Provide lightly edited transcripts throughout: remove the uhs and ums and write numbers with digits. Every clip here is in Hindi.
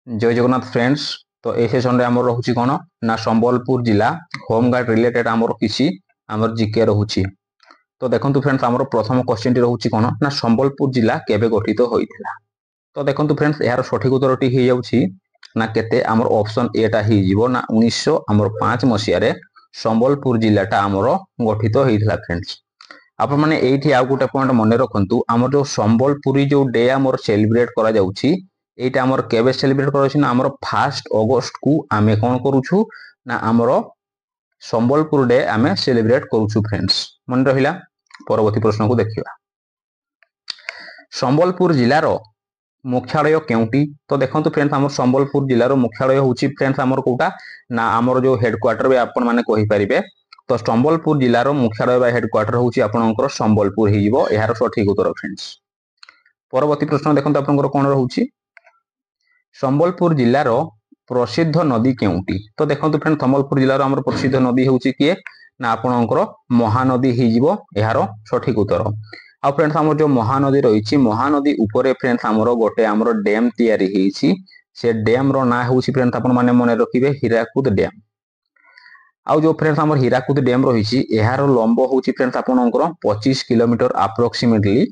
जय जगन्नाथ फ्रेंड्स। तो ए सेशन रे हमर रहउची कोन ना संबलपुर जिला होमगार्ड रिलेटेड हमर किछि हमर जीके रहउची। तो देखंतु फ्रेंड्स हमर प्रथम क्वेश्चन टी रहउची कोन ना संबलपुर जिला केबे गठित होइथिला। तो देखंतु फ्रेंड्स यार सठिक उत्तरटी हे जाउची ना केते हमर ऑप्शन ए टा हे जिवो ना 1905 मसिया रे संबलपुर जिलाटा हमर गठित होइथिला फ्रेंड्स। आपण माने एठी आ गुटे पॉइंट मने रखंतु हमर जो संबलपुरी जो डे हमर सेलिब्रेट करा जाउची एटा हमर केबे सेलिब्रेट करछि ना हमर 1 अगस्त को आमे कोन करूछु ना हमर संबलपुर डे आमे सेलिब्रेट करूछु फ्रेंड्स। मन रहिला परवर्ती प्रश्न को देखिबा। संबलपुर जिल्ला रो मुख्यालय केउटी। तो देखंतु फ्रेंड्स हमर संबलपुर जिल्ला रो मुख्यालय होछि फ्रेंड्स हमर कोटा ना हमर जो हेडक्वार्टर बे आपण माने कहि परिबे। तो संबलपुर जिल्ला रो मुख्यालय बा हेडक्वार्टर होछि आपनकर संबलपुर हे जिवो। एहार सठिक उत्तर फ्रेंड्स। परवर्ती प्रश्न देखंतु आपनकर कोन रहउछि संबलपुर जिल्ला रो प्रसिद्ध नदी केउटी। तो देखंतु फ्रेंड्स संबलपुर जिल्ला रो हमर प्रसिद्ध नदी होछि किए ना आपनकर महानदी हे जिवो। एहार सठिक उत्तर। आ फ्रेंड्स हमर जो महानदी रहिछि महानदी ऊपरे फ्रेंड्स हमर गोटे हमर डैम तयारी हेछि। से डैम रो ना होछि फ्रेंड्स आपण माने मने रखिबे हीराकुद डैम। आ जो फ्रेंड्स हमर हीराकुद डैम रहिछि एहार लंब होछि फ्रेंड्स आपनकर 25 किलोमीटर अप्रोक्सीमेटली।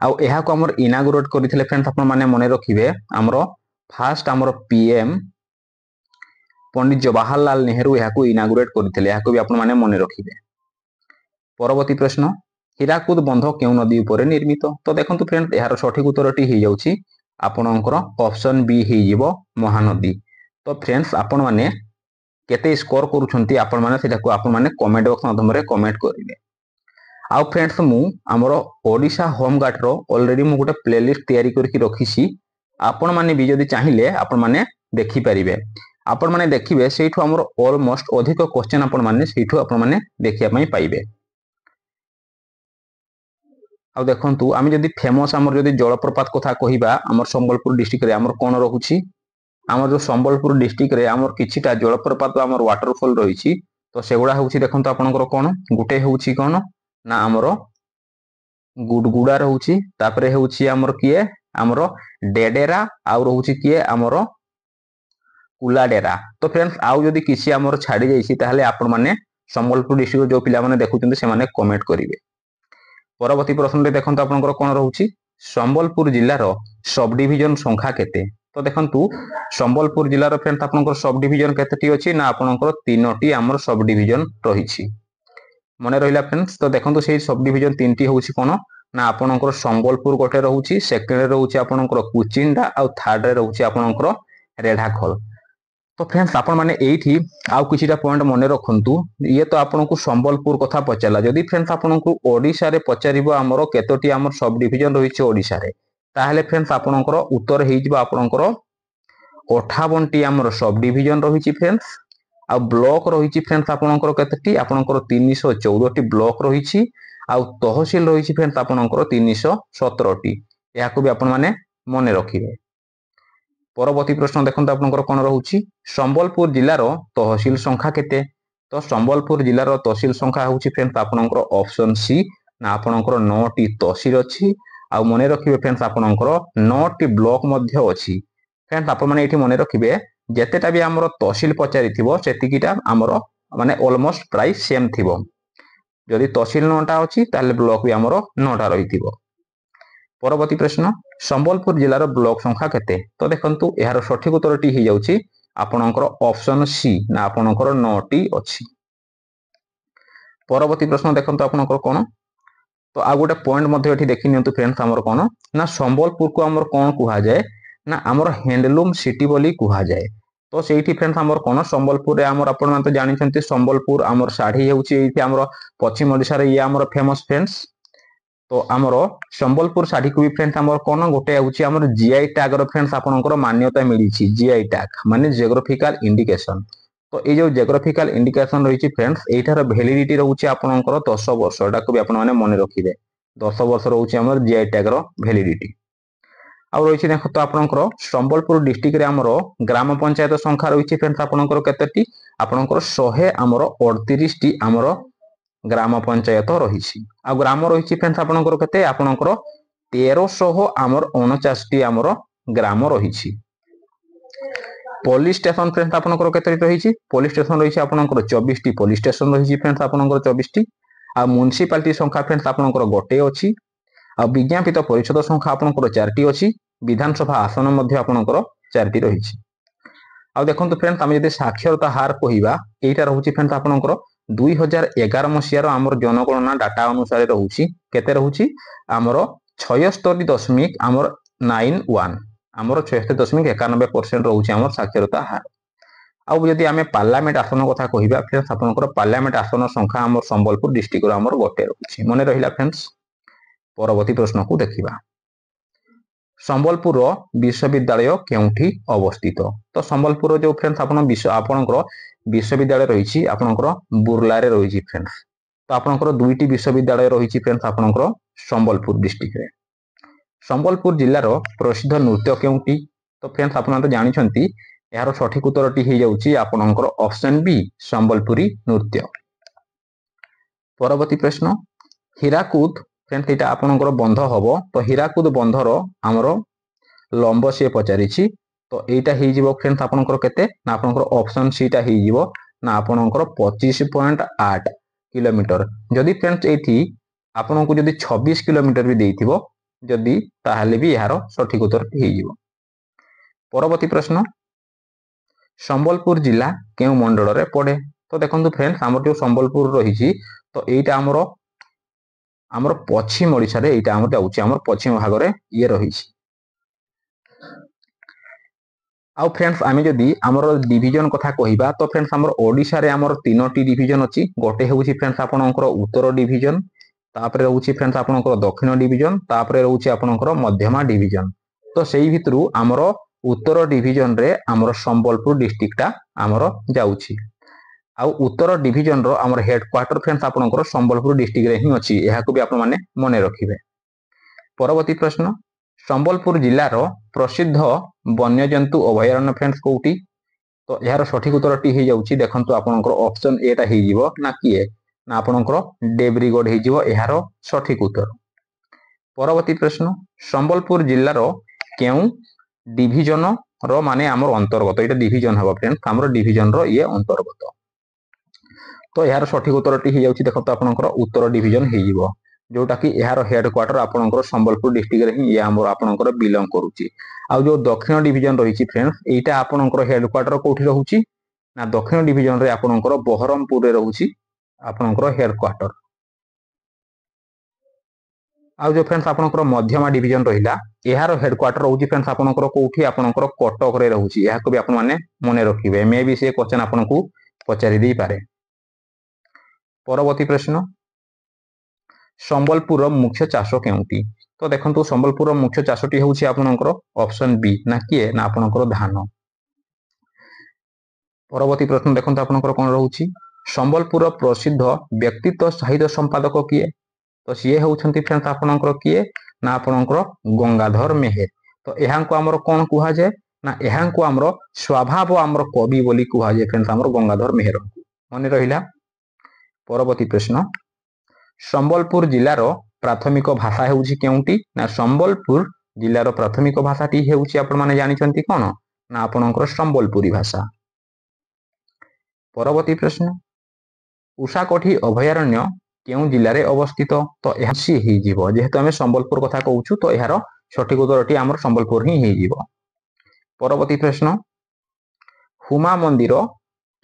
आ एहा को हमर इनागुरेट करिथिले फ्रेंड्स आपण माने मने रखिबे हमर फर्स्ट हमर पीएम पंडित जवाहरलाल नेहरू एहा को इनागुरेट करिथिले। एहा को भी आपण माने मने रखिबे। परवर्ती प्रश्न हीराकुद बंध केउ नदी ऊपर निर्मित। तो देखंतु फ्रेंड्स एहार सठिक उत्तरटी हे जाउछि आपनकर ऑप्शन बी हे जिवो महानदी। तो फ्रेंड्स आपण माने केते स्कोर करूछंती आपण माने सेटा को आपण माने कमेंट बॉक्स माध्यम रे कमेंट करिवे। आ फ्रेंड्स मु हमरो ओडिशा होमगार्ड रो ऑलरेडी मु गोटे प्लेलिस्ट तयारी करके रखिछि। आपण माने भी जदी चाहिले आपण माने देखि परिबे। आपण माने देखिबे सेठो हमरो ऑलमोस्ट अधिक क्वेश्चन आपण माने सेठो आपण माने देखिया पई पाइबे। आ देखंतु आमी जदी फेमस हमर जदी जलप्रपात कथा कहिबा हमर संबलपुर डिस्ट्रिक्ट रे हमर कोन रहउछि हमर जो संबलपुर डिस्ट्रिक्ट रे हमर किछिटा जलप्रपात हमर वाटरफॉल रहिछि। तो सेगुडा होउछि देखंतु आपनकर कोन गुटे होउछि कोन ना हमर गुडगुडा रहउछि। तापरे होउछि हमर किए हमर डेडेरा आ रहउछि किए हमर कुलाडेरा। तो फ्रेंड्स आउ जदी किछि हमर छाडी जाइछि ताहले आपण माने संबलपुर डिस्ट्रिक्ट जो पिला माने देखुचंती से माने कमेंट करिवे। परवर्ती प्रश्न रे देखंतु आपनकर कोन रहउछि संबलपुर जिल्ला रो सब डिवीजन संख्या केते। तो देखंतु संबलपुर जिल्ला रो फ्रेंड्स आपनकर सब डिवीजन केतेटी अछि ना आपनकर 3टी हमर सब डिवीजन रहिछि। मने रहिला फ्रेंड्स। तो देखंतु सेही सब डिवीजन 3टी होउछि कोन ना आपनकर संबलपुर गोटे रहउछि सेकंड रे रहउछि आपनकर कुचिंडा आ थर्ड रे रहउछि आपनकर रेढाखोल। तो फ्रेंड्स आपण माने एठी आउ किछिटा पॉइंट मने रखंतु। ये तो आपनकु संबलपुर कथा पचाला जदी फ्रेंड्स आपनकु ओडिसा रे पचारिबो हमरो केतोटी हमर सब डिवीजन रहिछि ओडिसा रे ताहले फ्रेंड्स आपनकर उत्तर हेइ जिवो आपनकर 58 टी हमर सब डिवीजन रहिछि फ्रेंड्स। आ ब्लॉक रहिछि फ्रेंड्स आपनकर केतोटी आपनकर 314 टी ब्लॉक रहिछि। आ तहसील रहिछि फ्रेंड्स आपनकर 317 टी। एहा को भी आपण माने मने रखिबे। परवर्ती प्रश्न देखंतु आपनकर कोन रहउछि संबलपुर जिल्ला रो तहसील संख्या केते। तो संबलपुर जिल्ला रो तहसील संख्या होउछि फ्रेंड्स आपनकर ऑप्शन सी ना आपनकर 9 टी तहसील अछि। आ मने रखिबे फ्रेंड्स आपनकर 9 टी ब्लॉक मध्ये अछि। फ्रेंड्स आपण माने एठी मने रखिबे जेतेटा भी हमरो तहसील पचारिथिबो सेतिकिटा हमरो माने ऑलमोस्ट प्राइस सेम थिबो। जदि तहसील 9टा अछि ताले ब्लॉक भी हमरो 9टा रहिथिबो। परवर्ती प्रश्न संबलपुर जिल्ला रो ब्लॉक संख्या केते। तो देखंतु एहार सठिक उत्तरटी हे जाउछि आपनकर ऑप्शन सी ना आपनकर 9टी अछि। परवर्ती प्रश्न देखंतु आपनकर कोन तो आ गोटे पॉइंट मध्ये एठी देखि नियंतु फ्रेंड्स हमर कोन ना संबलपुर को हमर कोन कुहा जाय ना हमर हैंडलूम सिटी बोली कुहा जाय। तो सेठी फ्रेंड्स हमर कोन संबलपुर रे हमर आपण मान तो जानि छथि संबलपुर हमर साड़ी हेउछि एठी हमर पश्चिम ओडिसा रे ये हमर फेमस फ्रेंड्स। तो हमर संबलपुर साड़ी को भी फ्रेंड्स हमर कोन गोटे हेउछि हमर जीआई टैग रो फ्रेंड्स आपनकर मान्यता मिलिछि। जीआई टैग माने जियोग्राफिकल इंडिकेशन। तो ए जो जियोग्राफिकल इंडिकेशन रहिछि फ्रेंड्स एठार वैलिडिटी रहउछि आपनकर 10 वर्ष। एटा को भी आपण माने मने रखिबे 10 वर्ष रहउछि हमर जीआई टैग रो वैलिडिटी। आ रहिछि देखो तो आपनकर संबलपुर डिस्ट्रिक्ट रे हमर ग्राम पंचायत संख्या रहिछि फ्रेंड्स आपनकर केतेटी आपनकर 100 हमर 38 टी हमर ग्राम पंचायत रहिछि। आ ग्राम रहिछि फ्रेंड्स आपनकर केते आपनकर 1300 हमर 49 टी हमर ग्राम रहिछि। पुलिस स्टेशन फ्रेंड्स आपनकर केते रही पुलिस स्टेशन रही आपनकर 24 टी पुलिस स्टेशन रही फ्रेंड्स आपनकर 24 टी आ म्युनिसिपालिटी संख्या फ्रेंड्स आपनकर गोटे अछि आ विज्ञापित परिषद संख्या आपनकर 4 टी अछि विधानसभा आसन मध्ये आपनकर 4 टी रही आ देखंतु फ्रेंड्स आम जदि साक्षरता हार कहिबा एटा रहउची फ्रेंड्स आपनकर 2011 मसियार आमर जनगणना डाटा अनुसार रहउची केते रहउची आमर 76.91 आमर 91 आमर 76.91% रहउची आमर साक्षरता हार आ जदि आमे पार्लियामेंट आसन कथा कहिबा फ्रेंड्स आपनकर पार्लियामेंट आसन संख्या आमर संबलपुर डिस्ट्रिक्ट रो आमर गोटे रहउची मने रहिला फ्रेंड्स परवर्ती प्रश्न को देखिबा संबलपुर विश्वविद्यालय केउठी अवस्थित तो संबलपुर जो फ्रेंड्स आपनकर विश्वविद्यालय रही आपनकर बुर्ला रे रही फ्रेंड्स तो आपनकर दुईटी विश्वविद्यालय रही फ्रेंड्स आपनकर संबलपुर डिस्ट्रिक्ट रे संबलपुर जिल्लार प्रसिद्ध नृत्य केउठी तो फ्रेंड्स आपन तो जानि छंती यार सठिक उत्तरटी हे जाउची आपनकर ऑप्शन बी संबलपुरी नृत्य परवर्ती प्रश्न हीराकुद फ्रेंड्स एटा आपनकर बंध हबो तो हीराकुद बंधर हमर लंब से पचारिछि तो एटा हे जिवो फ्रेंड्स आपनकर केते ना आपनकर ऑप्शन सी टा हे जिवो ना आपनकर 25.8 किलोमीटर जदि फ्रेंड्स एठी आपनको जदि 26 किलोमीटर भी देइथिबो जदि ताहाले भी यार सठिक उत्तर हे जिवो परवर्ती प्रश्न संबलपुर जिला केउ मंडल रे पड़े तो देखंतु फ्रेंड्स हमर जो संबलपुर रहिछि तो एटा हमर पश्चिम ओडिसा रे एटा हमर जाउछि हमर पश्चिम भाग रे ये रहिछि आ फ्रेंड्स आमे जदि हमर डिवीजन कथा कहिबा तो फ्रेंड्स हमर ओडिसा रे हमर तीनोटी डिवीजन अछि गोटे हेउछि फ्रेंड्स आपनकर उत्तर डिवीजन तापरे रहउछि फ्रेंड्स आपनकर दक्षिण डिवीजन तापरे रहउछि आपनकर मध्यमा डिवीजन तो सेही भितरु हमर उत्तर डिवीजन रे हमर संबलपुर डिस्ट्रिक्ट ता हमर जाउछि आ उत्तर डिवीजन रो हमर हेडक्वार्टर फ्रेंड्स आपनकर संबलपुर डिस्ट्रिक्ट रे ही अछि एहाको भी आपन माने मने रखिबे परवर्ती प्रश्न संबलपुर जिल्लार प्रसिद्ध वन्यजंतु अभयारण्य फ्रेंड्स कोउटी तो यार सठिक उत्तरटी हे जाउची देखंतु आपनकर ऑप्शन ए टा हे जिवो ना किए ना आपनकर डेब्रीगढ़ हे जिवो यार सठिक उत्तर परवर्ती प्रश्न संबलपुर जिल्लार केउ डिवीजन रो माने हमर अंतर्गत एटा डिवीजन हबो फ्रेंड्स हमर डिवीजन रो ये अंतर्गत तो यार सठिक उत्तरटी हे जाउची देखंतु आपनकर उत्तर डिवीजन हे जिवो जोटा कि यार हेडक्वार्टर आपनकर संबलपुर डिस्ट्रिक्ट रे ही हमर आपनकर बिलोंग करूची आ जो दक्षिण डिवीजन रहिची फ्रेंड्स एटा आपनकर हेडक्वार्टर कोठी रहउची ना दक्षिण डिवीजन रे आपनकर बहरमपुर रे रहउची आपनकर हेडक्वार्टर आ जो फ्रेंड्स आपनकर मध्यमा डिवीजन रहिला यार हेडक्वार्टर रहउची फ्रेंड्स आपनकर कोठी आपनकर कटक रे रहउची याको भी आपन माने मने रखिबे मे बी से क्वेश्चन आपनकू पचारि देई पारे परवर्ती प्रश्न संबलपुर मुख्य चाष केउटी तो देखंतु संबलपुर मुख्य चाषटी होउची आपनकर ऑप्शन बी ना किए ना आपनकर धान परवर्ती प्रश्न देखंतु आपनकर कोन रहउची संबलपुर प्रसिद्ध व्यक्तित्व साहित्य संपादक किए तो सीए होउछंती फ्रेंड्स आपनकर किए ना आपनकर गंगाधर मेहेर तो एहांको हमर कोन कुहा जाय ना एहांको हमर स्वभाव हमर कवि बोली कुहा जाय फ्रेंड्स हमर गंगाधर मेहेर मने रहिला परवर्ती प्रश्न संबलपुर जिल्लार प्राथमिक भाषा हेउची केउटी ना संबलपुर जिल्लार प्राथमिक भाषाटी हेउची आपण माने जानि छंती कोन ना आपनकर संबलपुरी भाषा परवर्ती प्रश्न उषाकोठी अभयारण्य केउ जिल्ला रे अवस्थित तो एहा सी हे जीवो जेहेतु हमें संबलपुर कथा कहउछु तो एहार सठिक उत्तरटी हमर संबलपुर ही हे जीवो परवर्ती प्रश्न हुमा मंदिर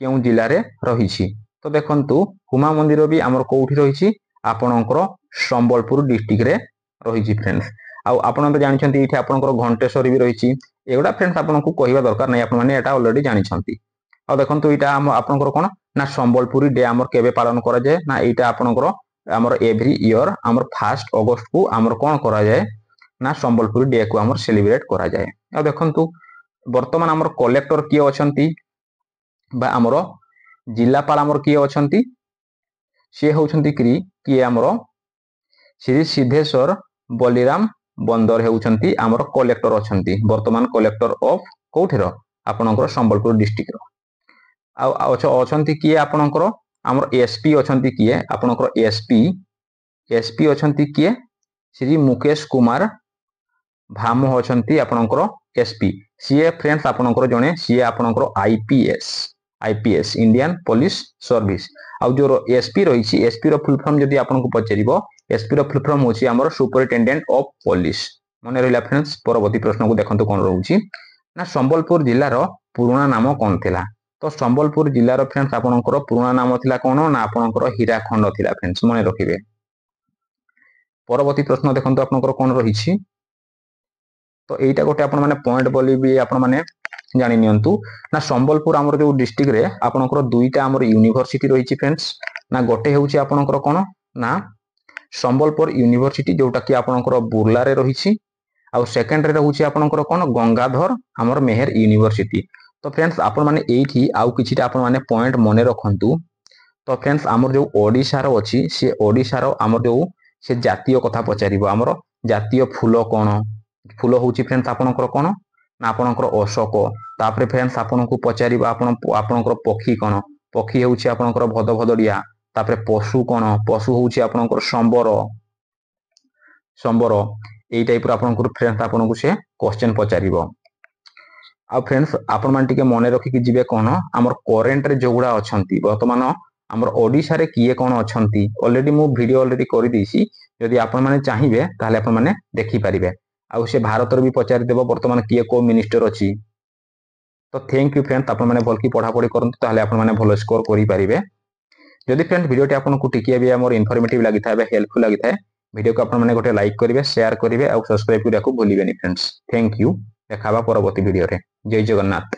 केउ जिल्ला रे रहिछि तो देखंतु हुमा मंदिर भी हमर कोउठी रहिछि आपनकर संबलपुर डिस्ट्रिक्ट रे रहिछि फ्रेंड्स आ आपण तो जानि छंती इथे आपनकर घंटेश्वरी भी रहिछि एगुडा फ्रेंड्स आपनको कहिबा दरकार नै आपण माने एटा ऑलरेडी जानि छंती आ देखंतु इटा हम आपनकर कोन ना संबलपुरी डे हमर केबे पालन करा जाय ना इटा आपनकर हमर एवरी ईयर हमर 1 अगस्त को हमर कोन करा जाय ना संबलपुरी डे को हमर सेलिब्रेट करा जाय आ देखंतु वर्तमान हमर कलेक्टर किए अछंती बा हमर जिल्लापाल हमर किए अछंती से होउछंती किए हमर श्री सिद्धेश्वर बलिराम बंदर हेउछंती हमर कलेक्टर अछंती वर्तमान कलेक्टर ऑफ कोठेर आपनकर संबलपुर डिस्ट्रिक्ट रो आ अछंती किए आपनकर हमर एसपी अछंती किए आपनकर एसपी अछंती किए श्री मुकेश कुमार भामो अछंती आपनकर एसपी सीए फ्रेंड्स आपनकर जने सीए आपनकर आईपीएस इंडियन पुलिस सर्विस आउ जो एसपी रही एसपी रो फुल फॉर्म जदी आपनको पचारिबो एसपी रो फुल फॉर्म होची हमर सुपरिटेंडेंट ऑफ पुलिस मने रहिला फ्रेंड्स परवर्ती प्रश्न को देखंतु कोन रहउची ना संबलपुर जिल्ला रो पुराना नाम कोन थिला तो संबलपुर जिल्ला रो फ्रेंड्स आपनकर पुराना नाम थिला कोन ना आपनकर हीराखंड थिला फ्रेंड्स मने रखिबे परवर्ती प्रश्न देखंतु आपनकर कोन रहिछि तो एटा गोटे आपण माने पॉइंट बोली भी आपण माने जानि नियंतु ना संबलपुर हमर जो डिस्ट्रिक्ट रे आपनकर दुईटा हमर यूनिवर्सिटी रहिछि फ्रेंड्स ना गोटे हेउछि आपनकर कोन ना संबलपुर यूनिवर्सिटी जोटा कि आपनकर बुर्ला रे रहिछि आ सेकंड रे रहउछि आपनकर कोन गंगाधर हमर मेहर यूनिवर्सिटी तो फ्रेंड्स आपण माने एठी आउ किछिटा आपण माने पॉइंट मने रखंतु तो फ्रेंड्स हमर जो ओडिसा रो अछि से ओडिसा रो हमर जो से जातीय कथा पचारिबो हमर जातीय फूल कोन फूल होची फ्रेंड्स आपनकर कोन ना आपनकर अशोक तापरे फ्रेंड्स आपनको पचारिबा आपनकर पक्षी कोन पक्षी होची आपनकर भदभदड़िया तापरे पशु कोन पशु होची आपनकर संबर एई टाइप रो आपनकर फ्रेंड्स आपनको से क्वेश्चन पचारिबो आ फ्रेंड्स आपण मान टिके मने रखि कि जिवे कोन हमर करेंट रे जोगुडा अछंती वर्तमान हमर ओडिसा रे किए कोन अछंती ऑलरेडी मु वीडियो ऑलरेडी करि देसी यदि आपण माने चाहिबे ताले आपण माने देखि परिबे आ से भारत रे भी पचारि देबो वर्तमान किए को मिनिस्टर अछि तो थैंक यू फ्रेंड्स आपण माने भलकी पढा पढी करंतु ताले आपण माने भलो स्कोर करि परिबे जदि फ्रेंड्स वीडियो टी आपनको टिकिया भी हमर इन्फॉर्मेटिव लागि थाबे हेल्पफुल लागि थाए वीडियो को आपण माने गोटे लाइक करिवे शेयर करिवे आ सब्सक्राइब करिया को भूलिबेनी फ्रेंड्स थैंक यू देखाबा परवर्ती वीडियो रे जय जगन्नाथ।